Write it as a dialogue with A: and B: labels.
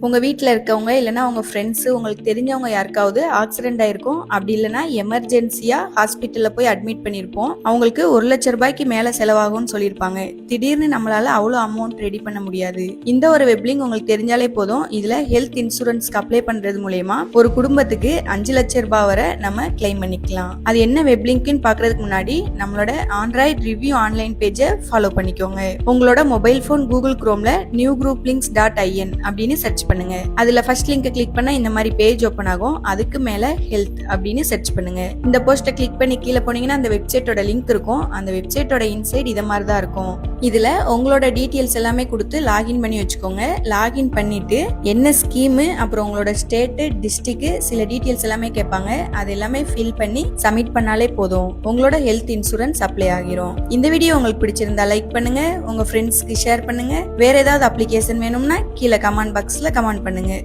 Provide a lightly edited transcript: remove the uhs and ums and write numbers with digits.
A: உங்க வீட்ல இருக்கவங்க இல்லைன்னா உங்க ஃப்ரெண்ட்ஸ் உங்களுக்கு தெரிஞ்சவங்க யாருக்காவது ஆக்சிடென்ட் ஆயிருக்கும். அப்படி இல்லைன்னா எமர்ஜென்சியா ஹாஸ்பிட்டல்ல போய் அட்மிட் பண்ணிருப்போம். அவங்களுக்கு 1,00,000 ரூபாய்க்கு மேல செலவாகும்னு சொல்லியிருப்பாங்க. திடீர்னு நம்மளால அவ்வளோ அமௌண்ட் ரெடி பண்ண முடியாது. இந்த ஒரு வெப்லிங்க் உங்களுக்கு தெரிஞ்சாலே போதும். இதுல ஹெல்த் இன்சூரன்ஸ்க்கு அப்ளை பண்றது மூலயமா ஒரு குடும்பத்துக்கு 5,00,000 ரூபாய் வரை நம்ம கிளைம் பண்ணிக்கலாம். அது என்ன வெப்லிங்க்னு பாக்குறதுக்கு முன்னாடி நம்மளோட ஆண்ட்ராய்ட் ரிவ்யூ ஆன்லைன் பேஜை ஃபாலோ பண்ணிக்கோங்க. உங்களோட மொபைல் போன் கூகுள் குரோம்ல newgrouplinks.in அப்படின்னு சர்ச் பண்ணுங்க. அதுல ஃபர்ஸ்ட் லிங்க் கிளிக் பண்ணா இந்த மாதிரி பேஜ் ஓபன் ஆகும். அதுக்கு மேல ஹெல்த் அப்படின்னு சர்ச் பண்ணுங்க. இந்த போஸ்ட கிளிக் பண்ணி கீழே போனீங்கன்னா அந்த வெப்சைட்டோட லிங்க் இருக்கும். அந்த வெப்சைட்டோட இன்சைட் இத மாதிரி தான் இருக்கும். இதுல உங்களோட டீடைல்ஸ் எல்லாமே கொடுத்து லாகின் பண்ணி வச்சுக்கோங்க. லாகின் பண்ணிட்டு என்ன ஸ்கீம், அப்புறம் உங்களோட ஸ்டேட், டிஸ்ட்ரிக்ட், சில டீடைல்ஸ் எல்லாமே கேட்பாங்க. அது எல்லாமே ஃபில் பண்ணி சப்மிட் பண்ணாலே போதும். உங்களோட ஹெல்த் இன்சூரன்ஸ் அப்ளை ஆகிரும். இந்த வீடியோ உங்களுக்கு பிடிச்சிருந்தா லைக் பண்ணுங்க, உங்க ஃப்ரெண்ட்ஸ்க்கு ஷேர் பண்ணுங்க. வேற ஏதாவது அப்ளிகேஷன் வேணும்னா கீழே கமெண்ட் பாக்ஸ்ல கமெண்ட் பண்ணுங்க.